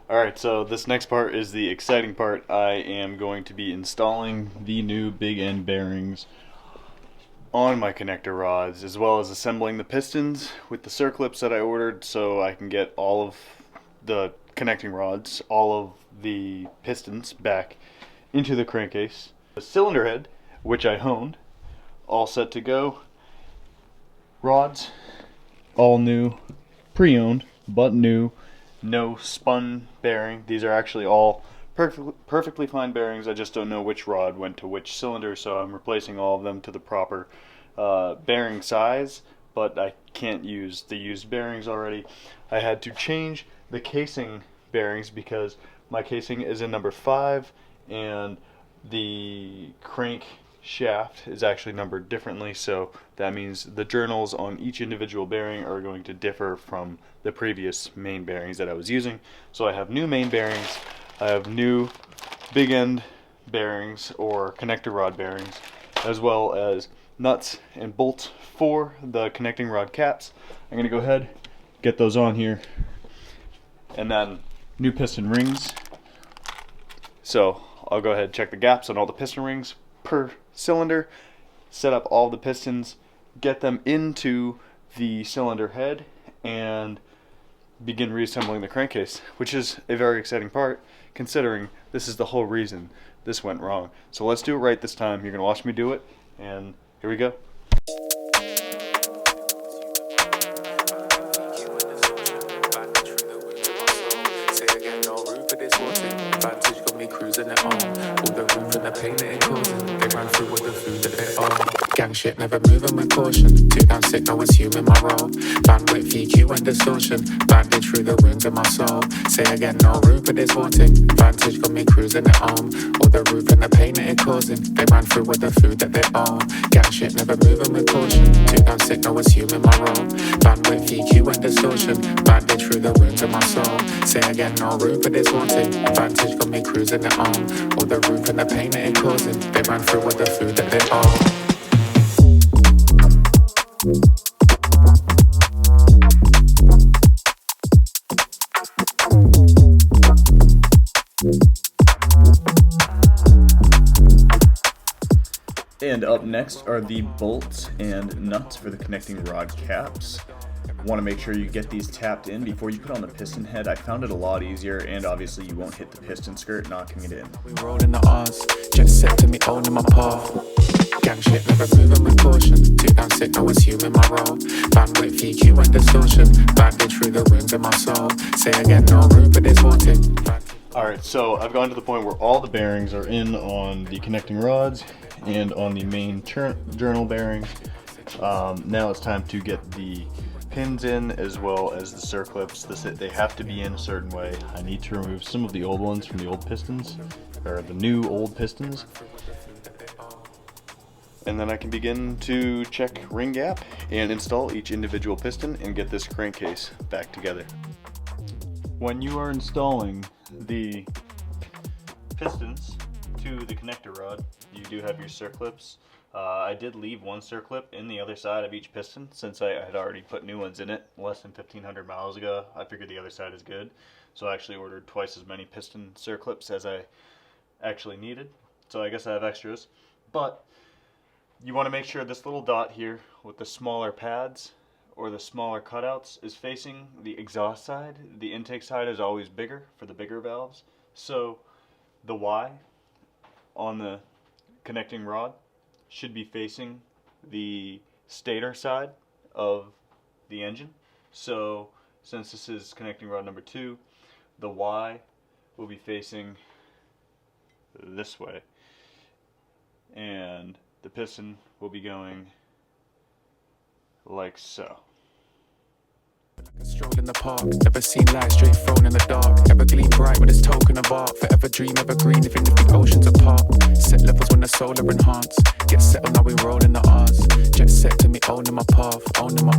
Alright, so this next part is the exciting part. I am going to be installing the new big end bearings on my connector rods, as well as assembling the pistons with the circlips that I ordered so I can get all of the connecting rods, all of the pistons back into the crankcase. The cylinder head, which I honed, all set to go. Rods, all new, pre-owned, but new. No spun bearing. These are actually all perfectly fine bearings. I just don't know which rod went to which cylinder, so I'm replacing all of them to the proper bearing size, but I can't use the used bearings already. I had to change the casing bearings because my casing is in number 5 and the crank shaft is actually numbered differently, so that means the journals on each individual bearing are going to differ from the previous main bearings that I was using. So I have new main bearings, I have new big end bearings or connector rod bearings, as well as nuts and bolts for the connecting rod caps. I'm going to go ahead, get those on here, and then new piston rings. So I'll go ahead and check the gaps on all the piston rings per cylinder, set up all the pistons, get them into the cylinder head, and begin reassembling the crankcase, which is a very exciting part considering this is the whole reason this went wrong. So let's do it right this time. You're going to watch me do it, and here we go. Cruising it on, all the roof and the pain that it causing. They ran through with the food that they own. Gang shit never moving with caution. Too down sick, no assuming my role. Bandwidth, VQ and distortion. Bandage through the wounds of my soul. Say again, no room for this haunting. Vantage got me cruising it on, all the roof and the pain that it causing. They ran through with the food that they own. Gang shit never moving with caution. Too down sick, no assuming my role. Bandwidth, VQ and distortion. Bandage through the wounds of my soul. Say again, no room for this haunting. Vantage got me cruising it on, all the roof and the pain that it causing. They ran through with the food that they own. And up next are the bolts and nuts for the connecting rod caps. Want to make sure you get these tapped in before you put on the piston head. I found it a lot easier, and obviously you won't hit the piston skirt knocking it in. We rolled in the R's, just set to me owning my path. Gang shit never moving with caution. Too down sick, no assuming my role. Bandwidth, VQ and distortion. Bandage through the wounds of my soul. Say again, no room for this haunting. Alright, so I've gotten to the point where all the bearings are in on the connecting rods and on the main journal bearings. Now it's time to get the pins in, as well as the circlips. They have to be in a certain way. I need to remove some of the old ones from the old pistons, or the new old pistons, and then I can begin to check ring gap and install each individual piston and get this crankcase back together. When you are installing the pistons to the connector rod, you do have your circlips. I did leave one circlip in the other side of each piston since I had already put new ones in it less than 1,500 miles ago. I figured the other side is good, so I actually ordered twice as many piston circlips as I actually needed. So I guess I have extras, but you want to make sure this little dot here with the smaller pads or the smaller cutouts is facing the exhaust side. The intake side is always bigger for the bigger valves, so the Y on the connecting rod should be facing the stator side of the engine. So since this is connecting rod number 2, the Y will be facing this way, and the piston will be going like so. A stroll in the park, never seen light straight thrown in the dark. Ever gleam bright with its token of art. Forever dream, evergreen, even if the oceans apart. Set levels when the solar enhance. Get settled, now we roll in the R's. Jet set to me owning my path. Owning my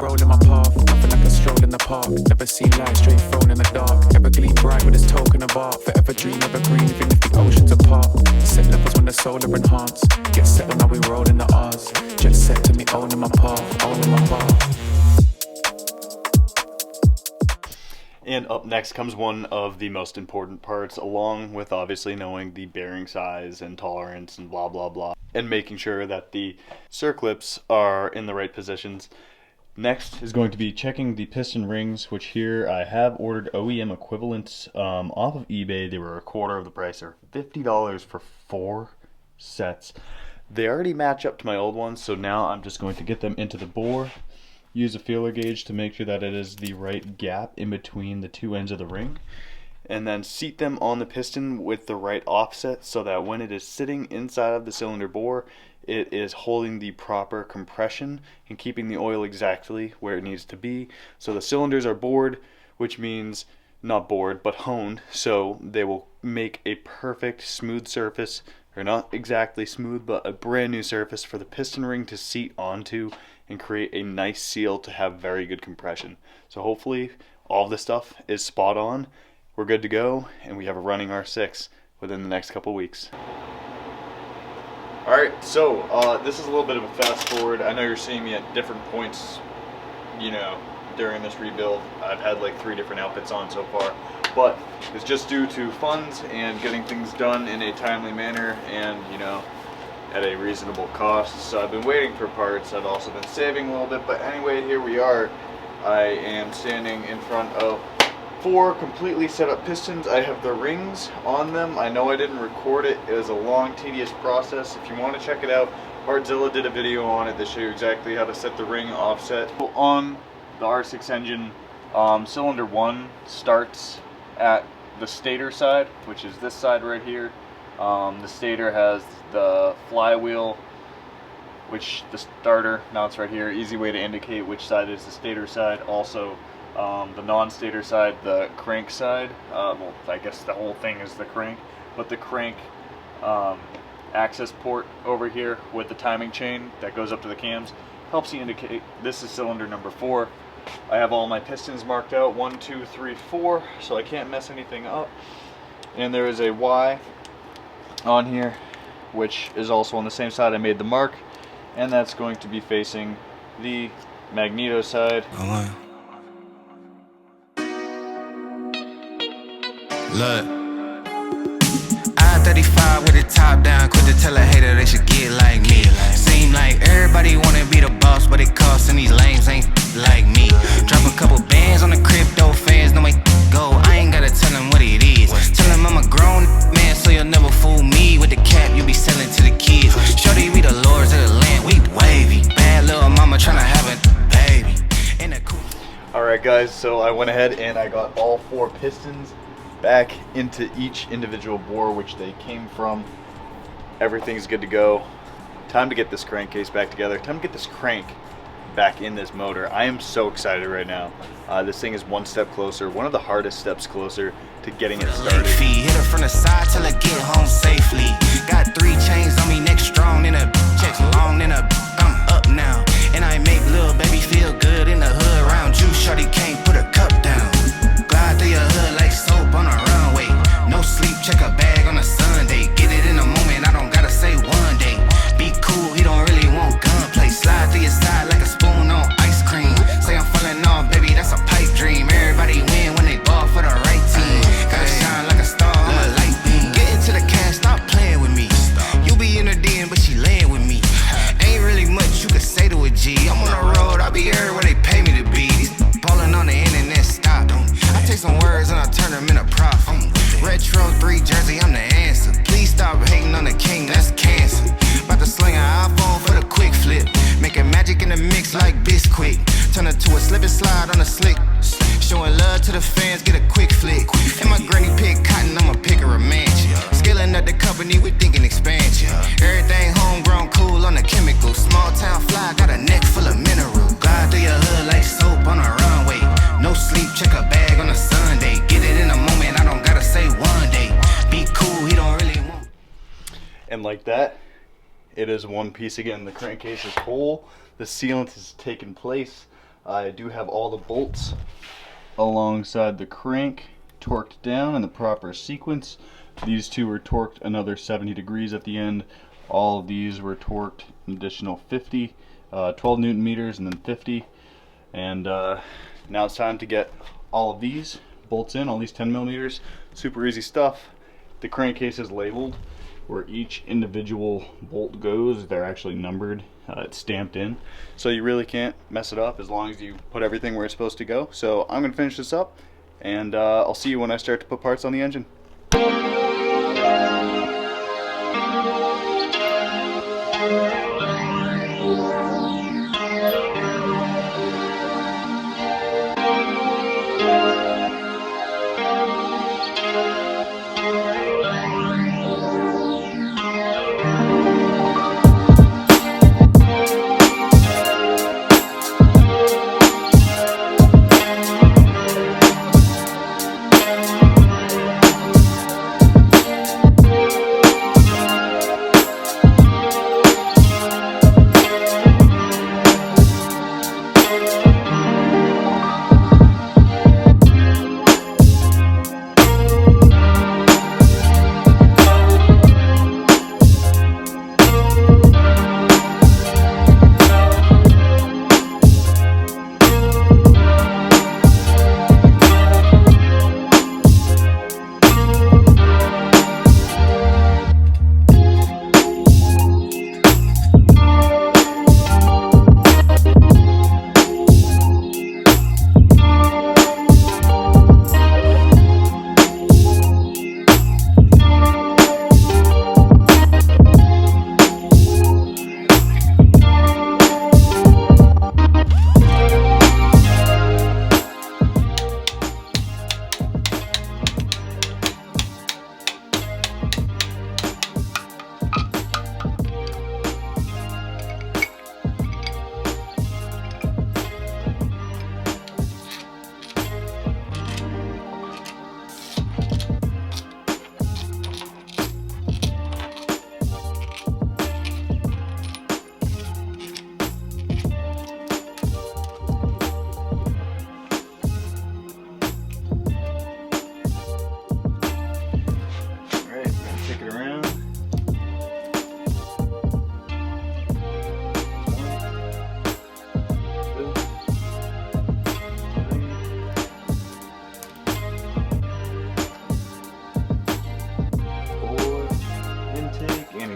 rolling my path. Nothing like a stroll in the park. Never seen light straight thrown in the dark. Ever gleam bright with its token of art. Forever dream, evergreen, even if the oceans apart. Set levels when the solar enhance. Get settled, now we roll in the R's. Jet set to me owning my path. Owning my path. And up next next comes one of the most important parts, along with obviously knowing the bearing size and tolerance and blah blah blah, and making sure that the circlips are in the right positions. Next is going to be checking the piston rings, which here I have ordered OEM equivalents off of eBay. They were a quarter of the price, or $50 for 4 sets. They already match up to my old ones, so now I'm just going to get them into the bore, use a feeler gauge to make sure that it is the right gap in between the two ends of the ring, and then seat them on the piston with the right offset so that when it is sitting inside of the cylinder bore, it is holding the proper compression and keeping the oil exactly where it needs to be. So the cylinders are bored, which means not bored but honed, so they will make a perfect smooth surface, or not exactly smooth, but a brand new surface for the piston ring to seat onto and create a nice seal to have very good compression. So hopefully all of this stuff is spot on, we're good to go, and we have a running R6 within the next couple weeks. Alright, so this is a little bit of a fast forward. I know you're seeing me at different points, you know, during this rebuild. I've had like 3 different outfits on so far, but it's just due to funds and getting things done in a timely manner and, you know, at a reasonable cost. So I've been waiting for parts. I've also been saving a little bit, but anyway, here we are. I am standing in front of 4 completely set up pistons. I have the rings on them. I know I didn't record it. It was a long, tedious process. If you want to check it out, Partzilla did a video on it that show you exactly how to set the ring offset. On the R6 engine, cylinder 1 starts at the stator side, which is this side right here. The stator has the flywheel, which the starter mounts right here. Easy way to indicate which side is the stator side. Also, the non-stator side, the crank side, well, I guess the whole thing is the crank, but the crank access port over here with the timing chain that goes up to the cams helps you indicate this is cylinder number 4. I have all my pistons marked out, 1, 2, 3, 4, so I can't mess anything up. And there is a Y on here, which is also on the same side I made the mark, and that's going to be facing the magneto side. Look, I-35 with the top down, quit to tell a hater they should get like me. Seem like everybody wanna be the boss, but it costs and these lames ain't like me. Drop a couple bands on the crypto fans, no make go. I ain't gotta tell them what it is. Tell them I'm a grown man, so you'll never fool me with the cap you be selling to the kids. Shorty, we the lords of the land, we wavy. Bad little mama tryna have a baby. Alright guys, so I went ahead and I got all 4 pistons back into each individual bore which they came from. Everything's good to go. Time to get this crankcase back together. Time to get this crank back in this motor. I am so excited right now. This thing is one step closer, one of the hardest steps closer to getting it started. Hit her from the side till I get home safely. Got 3 chains on me, neck strong, in a checks long, in a I'm up now. And I make little baby feel good in the hood around you. Shorty can't put her cup down. Glide through your hood like soap on a runway. No sleep, check a bag on a Sunday. Get it in a moment, I don't gotta say one day. Be cool, he don't really want gunplay. Slide through your side like a spoon on ice cream. Say I'm falling off, baby, that's a pipe dream. Everybody win when they ball for the right team. Gotta shine like a star, I'm a light beam. Get into the cash, stop playing with me. You be in her DM, but she laying with me. Ain't really much you could say to a G. I'm on the road, I'll be everywhere they pay me to be. Ballin' on the internet, stop. I take some words and I turn them into profit. Retro 3 jersey, I'm the answer. Please stop hating on the king, that's cancer. About to sling an iPhone for the quick flip. Making magic in the mix like Bisquick. Turn it to a slip and slide on the slick. Showing love to the fans, get a quick flick. And my granny pick cotton, I'ma pick her a mansion. Scaling up the company, we thinking expansion. Everything homegrown, cool on the chemicals. Small town fly, got a neck full of minerals. Glide through your hood like soap on a runway. No sleep, check a bag on a Sunday. Get it in a moment, I don't gotta say one day. Be cool, he don't really want. And like that, it is one piece again. The crankcase is whole. The sealant has taken place. I do have all the bolts alongside the crank torqued down in the proper sequence. These 2 were torqued another 70 degrees at the end. All of these were torqued an additional 50, 12 Newton meters and then 50. And now it's time to get all of these bolts in, all these 10 millimeters. Super easy stuff. The crankcase is labeled where each individual bolt goes. They're actually numbered. It's stamped in, so you really can't mess it up as long as you put everything where it's supposed to go. So I'm gonna finish this up, and I'll see you when I start to put parts on the engine.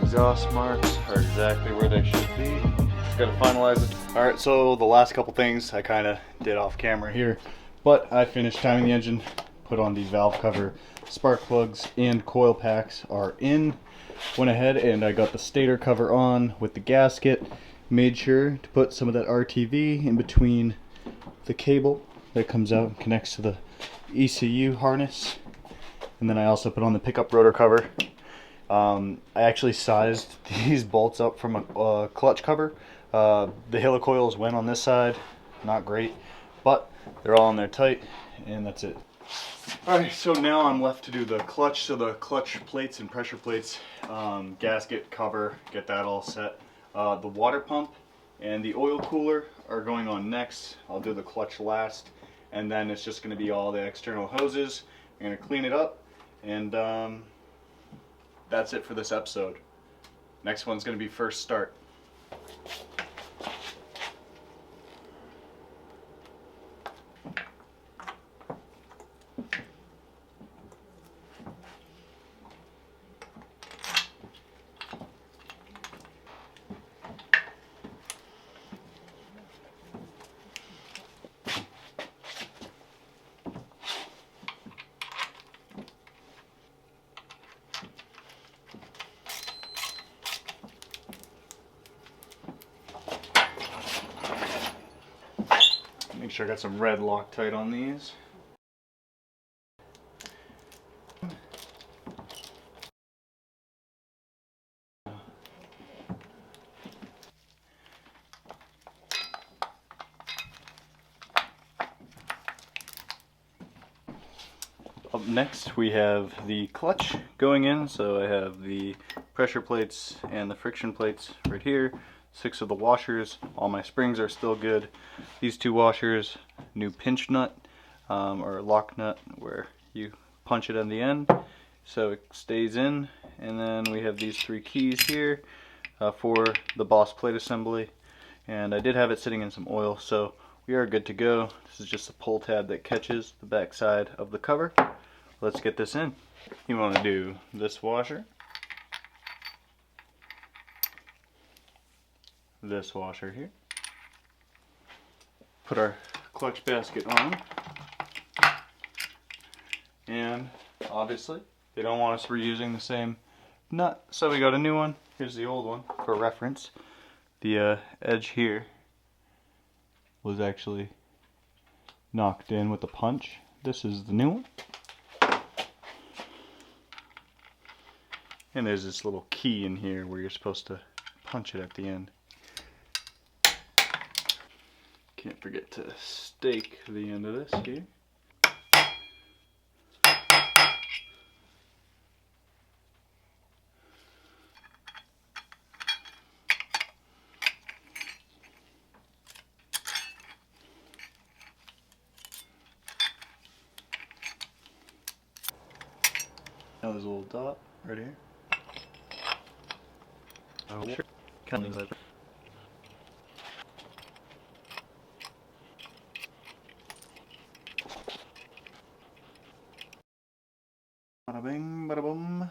Exhaust marks are exactly where they should be. Just gotta finalize it. Alright, so the last couple things I kind of did off camera here, but I finished timing the engine, put on the valve cover, spark plugs and coil packs are in. Went ahead and I got the stator cover on with the gasket, made sure to put some of that RTV in between the cable that comes out and connects to the ECU harness, and then I also put on the pickup rotor cover. I actually sized these bolts up from a clutch cover. The helicoils went on this side, not great, but they're all in there tight, and that's it. Alright, so now I'm left to do the clutch. So the clutch plates and pressure plates, gasket cover, get that all set. The water pump and the oil cooler are going on next. I'll do the clutch last, and then it's just going to be all the external hoses. I'm going to clean it up, and that's it for this episode. Next one's going to be first start. Make sure I got some red Loctite on these. Up next we have the clutch going in, so I have the pressure plates and the friction plates right here. 6 of the washers, all my springs are still good. These 2 washers, new pinch nut or lock nut where you punch it at the end so it stays in, and then we have these 3 keys here for the boss plate assembly, and I did have it sitting in some oil, so we are good to go. This is just a pull tab that catches the back side of the cover. Let's get this in. You want to do this washer, this washer here, put our clutch basket on, and obviously they don't want us reusing the same nut, so we got a new one. Here's the old one for reference. The edge here was actually knocked in with a punch. This is the new one. And there's this little key in here where you're supposed to punch it at the end. Can't forget to stake the end of this here. Now there's a little dot right here. Oh, sure. Bada bing, bada boom.